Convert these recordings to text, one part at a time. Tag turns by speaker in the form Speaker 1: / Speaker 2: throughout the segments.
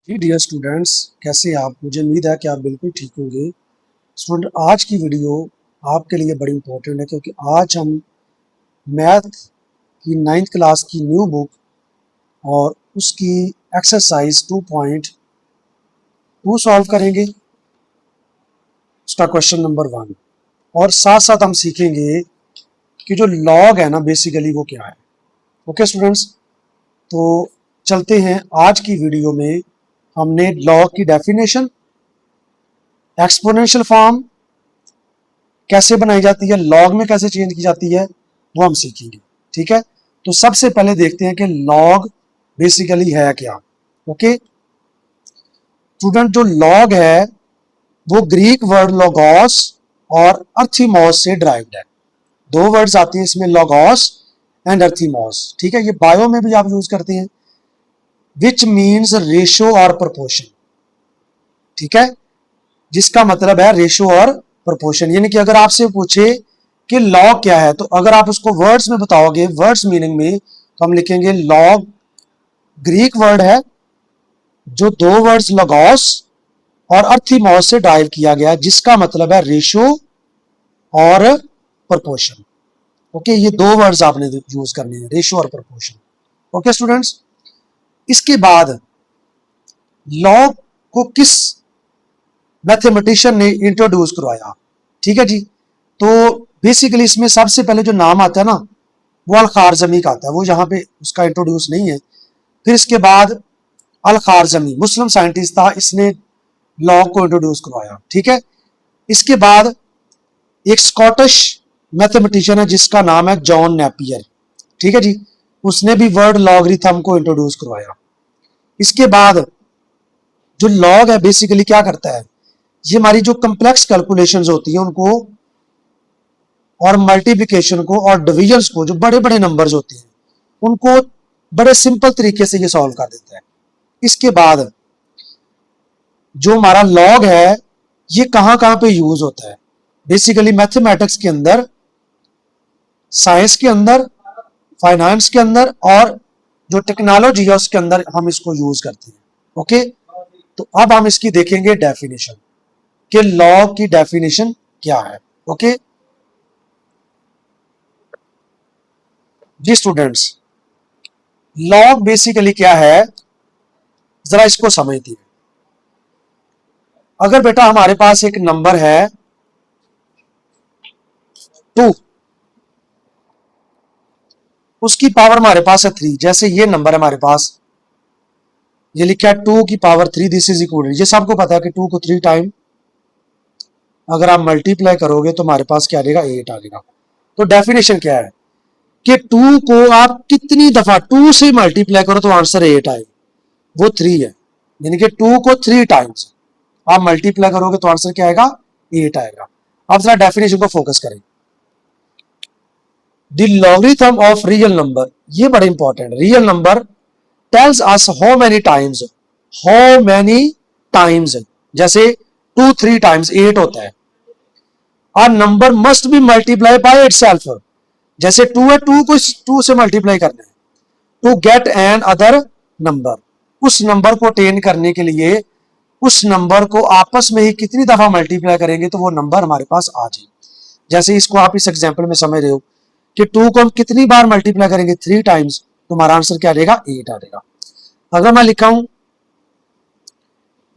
Speaker 1: जी dear students, कैसे हैं आप। मुझे उम्मीद है कि आप बिल्कुल ठीक होंगे। स्टूडेंट, आज की वीडियो आपके लिए बड़ी इंपॉर्टेंट है क्योंकि आज हम मैथ की 9th क्लास की न्यू बुक और उसकी एक्सरसाइज 2.2 सॉल्व करेंगे। उसका क्वेश्चन नंबर 1 और साथ साथ हम सीखेंगे कि जो लॉग है ना बेसिकली वो क्या है। ओके स्टूडेंट्स, तो चलते हैं आज की वीडियो में। हमने लॉग की डेफिनेशन, एक्सपोनेंशियल फॉर्म कैसे बनाई जाती है, लॉग में कैसे चेंज की जाती है, वो हम सीखेंगे। ठीक है, तो सबसे पहले देखते हैं कि लॉग बेसिकली है क्या। ओके स्टूडेंट, जो लॉग है वो ग्रीक वर्ड लोगोस और अर्थीमोस से ड्राइव्ड है। दो वर्ड्स आती हैं इसमें, लोगोस एंड अर्थीमोस। ठीक है, ये बायो में भी आप यूज करते हैं, विच मीन्स रेशो और प्रोपोर्शन। ठीक है, जिसका मतलब है रेशो और प्रोपोर्शन। यानी कि अगर आपसे पूछे कि लॉग क्या है, तो अगर आप उसको वर्ड्स में बताओगे, वर्ड्स मीनिंग में, तो हम लिखेंगे लॉग ग्रीक वर्ड है जो दो वर्ड्स लोगोस और अर्थीमोस से ड्राइव किया गया, जिसका मतलब है रेशो और प्रोपोर्शन। ओके, ये दो वर्ड्स आपने यूज करने हैं, रेशो और प्रोपोर्शन। ओके स्टूडेंट्स, इसके बाद लॉग को किस मैथमेटिशियन ने इंट्रोड्यूस करवाया। ठीक है जी, तो बेसिकली इसमें सबसे पहले जो नाम आता है ना वो अल खारजमी का आता है, वो यहाँ पे उसका इंट्रोड्यूस नहीं है। फिर इसके बाद अल खारजमी मुस्लिम साइंटिस्ट था, इसने लॉग को इंट्रोड्यूस करवाया। ठीक है, इसके बाद एक स्कॉटिश मैथमेटिशियन है जिसका नाम है जॉन नेपियर। ठीक है जी, उसने भी वर्ड लॉगरिथम को इंट्रोड्यूस करवाया। इसके बाद जो लॉग है बेसिकली क्या करता है, ये हमारी जो कम्प्लेक्स कैलकुलेशंस होती है उनको और मल्टीप्लिकेशन को और डिविजन्स को, जो बड़े बड़े नंबर्स होते हैं उनको बड़े सिंपल तरीके से ये सॉल्व कर देता है। इसके बाद जो हमारा लॉग है ये कहां कहां पे यूज होता है, बेसिकली मैथमेटिक्स के अंदर, साइंस के अंदर, फाइनेंस के अंदर और जो टेक्नोलॉजी है उसके अंदर हम इसको यूज करते हैं। ओके, तो अब हम इसकी देखेंगे डेफिनेशन कि लॉग की डेफिनेशन क्या है। ओके जी स्टूडेंट्स, लॉग बेसिकली क्या है जरा इसको समझते हैं। अगर बेटा हमारे पास एक नंबर है 2, उसकी पावर हमारे पास है 3, जैसे ये नंबर है हमारे पास, ये लिखा है 2 की पावर 3, दिस इज इक्वल, ये सबको पता है कि 2 को 3 टाइम अगर आप मल्टीप्लाई करोगे तो हमारे पास क्या आ जाएगा, 8 आ जाएगा। तो डेफिनेशन क्या है कि 2 को आप कितनी दफा 2 से मल्टीप्लाई करो तो आंसर 8 आए, वो 3 है। यानी कि 2 को 3 टाइम्स आप मल्टीप्लाई करोगे तो आंसर क्या आएगा, 8 आएगा। अब जरा डेफिनेशन को फोकस करें। The logarithm of real number, ये बड़ा important, real number tells us how many times, जैसे 2 3 टाइम्स 8 होता है। और number must be multiply by itself, जैसे 2 है, 2 को 2 से मल्टीप्लाई करना है to get another number. उस नंबर को अटेन करने के लिए उस नंबर को आपस में ही कितनी दफा मल्टीप्लाई करेंगे तो वो नंबर हमारे पास आ जाए। जैसे इसको आप इस एग्जांपल में समझ रहे हो कि 2 को हम कितनी बार मल्टीप्लाई करेंगे, 3 टाइम्स, तो हमारा आंसर क्या रहेगा, 8 आ जाएगा। अगर मैं लिखा हूं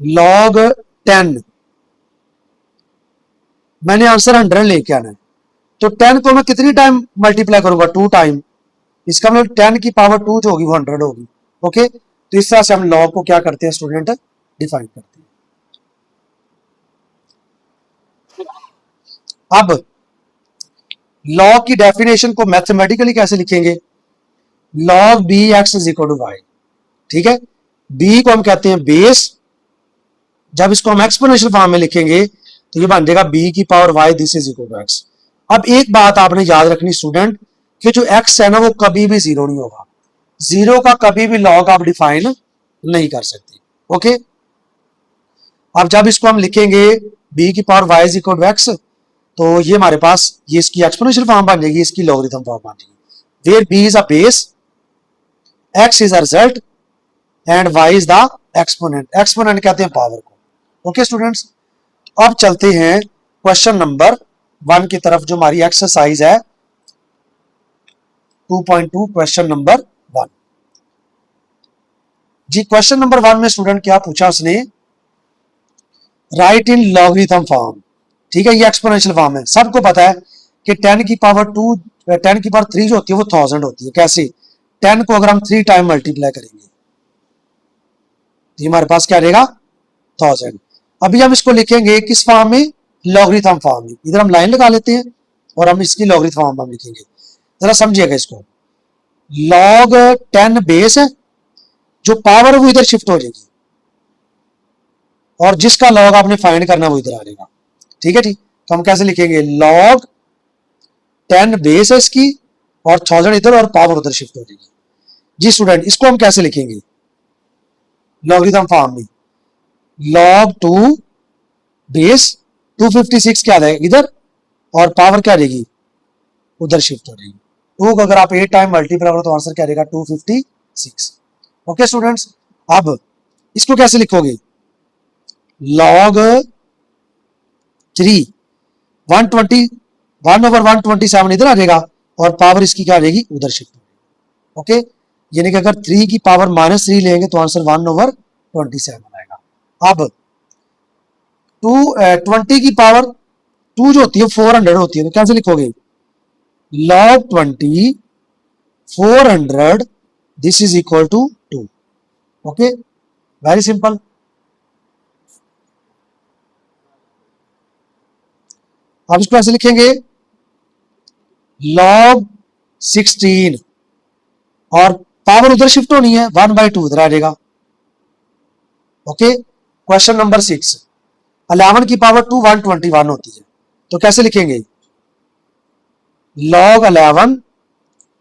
Speaker 1: लॉग 10, मैंने आंसर 100 लेके आना है, तो 10 को मैं कितनी टाइम मल्टीप्लाई करूंगा, 2 टाइम। इसका मतलब 10 की पावर 2 जो होगी वो 100 होगी। ओके, तो इस तरह से हम लॉग को क्या करते हैं स्टूडेंट, डिफाइन करते हैं। अब लॉग की डेफिनेशन को मैथमेटिकली कैसे लिखेंगे, log B X is equal to Y. ठीक है, बी को हम कहते हैं बेस, जब इसको हम एक्सपोनेंशियल फॉर्म में लिखेंगे तो ये बन जाएगा बी की power Y, this is equal to X. अब एक बात आपने याद रखनी स्टूडेंट, कि जो एक्स है ना वो कभी भी जीरो नहीं होगा, जीरो का कभी भी लॉग आप डिफाइन नहीं कर सकते। ओके, अब जब इसको हम लिखेंगे बी की power Y is equal to X, तो ये हमारे पास ये इसकी एक्सपोनेंशियल फॉर्म बन जाएगी, इसकी लॉगरिथम फॉर्म बन जाएगी, where B is a base, X is a result and Y is the exponent, exponent कहते हैं पावर को। ओके स्टूडेंट्स, अब चलते हैं क्वेश्चन नंबर 1 की तरफ, जो हमारी एक्सरसाइज है 2.2 क्वेश्चन नंबर 1। जी क्वेश्चन नंबर 1 में स्टूडेंट क्या पूछा उसने, राइट इन लॉगरिथम फॉर्म। ठीक है, ये एक्सपोनेंशियल फॉर्म है। सबको पता है कि 10 की पावर 3 जो होती है वो 1000 होती है। कैसे? 10 को अगर हम 3 टाइम मल्टीप्लाई करेंगे तो हमारे पास क्या रहेगा 1000। अभी हम इसको लिखेंगे किस फॉर्म में, लॉगरिथम फॉर्म में। इधर हम लाइन लगा लेते हैं और हम इसकी लॉगरिथम फॉर्म में लिखेंगे। जरा समझिएगा इसको, लॉग 10 बेस है, जो पावर वो इधर शिफ्ट हो जाएगी और जिसका लॉग आपने फाइंड करना वो इधर आ जाएगा। ठीक है जी, तो हम कैसे लिखेंगे, लॉग 10 बेस है इसकी और 1000 इधर और पावर उधर शिफ्ट हो जाएगी। जी स्टूडेंट, इसको हम कैसे लिखेंगे लॉगरिथम फॉर्म में, log 2 बेस 256 क्या आ जाएगा इधर और पावर क्या रहेगी उधर शिफ्ट हो जाएगी। 2 को अगर आप 8 टाइम मल्टीप्लाई करो तो आंसर क्या रहेगा 256। ओके स्टूडेंट्स, अब इसको कैसे लिखोगे, log 3 120 1/127 इधर आ जाएगा और पावर इसकी क्या रहेगी उधर शिफ्ट हो जाएगी। ओके, यानी कि अगर 3 की पावर -3 लेंगे तो आंसर 1/27 आएगा। अब 20 की पावर 2 जो होती है 400 होती है, तो कैसे लिखोगे, log 20 400 this is equal to 2। Okay, very simple. अब इसको ऐसे लिखेंगे, log 16 और पावर उधर शिफ्ट होनी है 1/2 इधर आ जाएगा। ओके, क्वेश्चन नंबर 6, 11 की पावर 2 121 होती है, तो कैसे लिखेंगे, log 11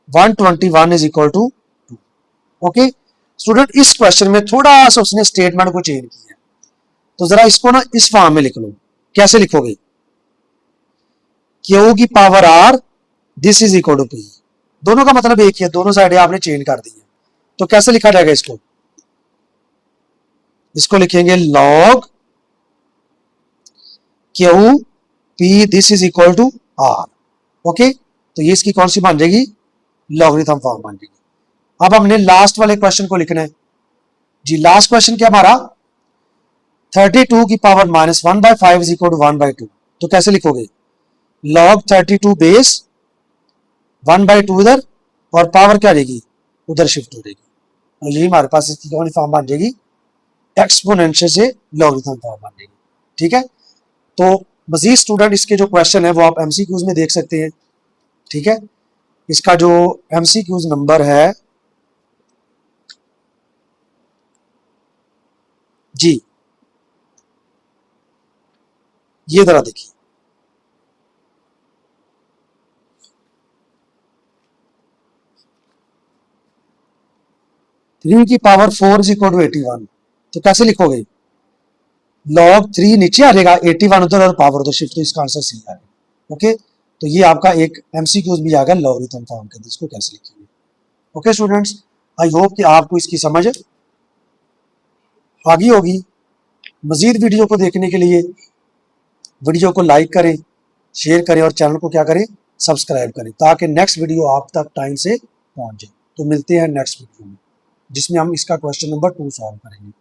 Speaker 1: 121 is equal to 2। Okay student, इस क्वेश्चन में थोड़ा सा उसने स्टेटमेंट को चेंज किया है, तो जरा इसको ना इस फॉर्म में लिख लो। कैसे लिखोगे, Q की power R this is equal to P। दोनों का मतलब एक ही है, दोनों साइड आपने चेंज कर दी है, तो कैसे लिखा जाएगा इसको, इसको लिखेंगे log Q P this is equal to R। Okay, तो ये इसकी कौन सी बन जाएगी, लॉगरिथम फॉर्म बन जाएगी। अब हमने लास्ट वाले क्वेश्चन को लिखना है। जी लास्ट क्वेश्चन क्या हमारा, 32 की पावर -1/5 इज इक्वल टू 1/2, तो कैसे लिखोगे, log 32 बेस 1/2 इधर और पावर क्या रहेगी उधर शिफ्ट हो जाएगी, और यही हमारे पास इसकी कौन सी फॉर्म बन जाएगी, एक्सपोनेंशियल से लॉगरिथम फॉर्म बन जाएगी। ठीक है, तो मजीद स्टूडेंट इसके जो क्वेश्चन है वो आप एमसीक्यूज में देख सकते हैं। ठीक है, इसका जो एमसीक्यूज नंबर है जी, ये जरा देखिए, थ्री की पावर 4 इज इक्वल टू 81, तो कैसे लिखोगे, log 3 नीचे आ जाएगा 81 उधर और पावर उधर शिफ्ट, तो इसका आंसर सी आ जाएगा। ओके, तो ये आपका एक एमसीक्यूज भी आ गया लॉगरिथम फॉर्म के अंदर, इसको कैसे लिखेंगे। ओके स्टूडेंट्स, आई होप कि आपको इसकी समझ आ गई होगी। मजीद वीडियो को देखने के लिए वीडियो को लाइक करें, शेयर करें और चैनल को क्या करें, सब्सक्राइब करें, ताकि नेक्स्ट वीडियो आप तक टाइम से पहुंच जाए। तो मिलते हैं नेक्स्ट वीडियो में, जिसमें हम इसका क्वेश्चन नंबर 2 सॉल्व करेंगे।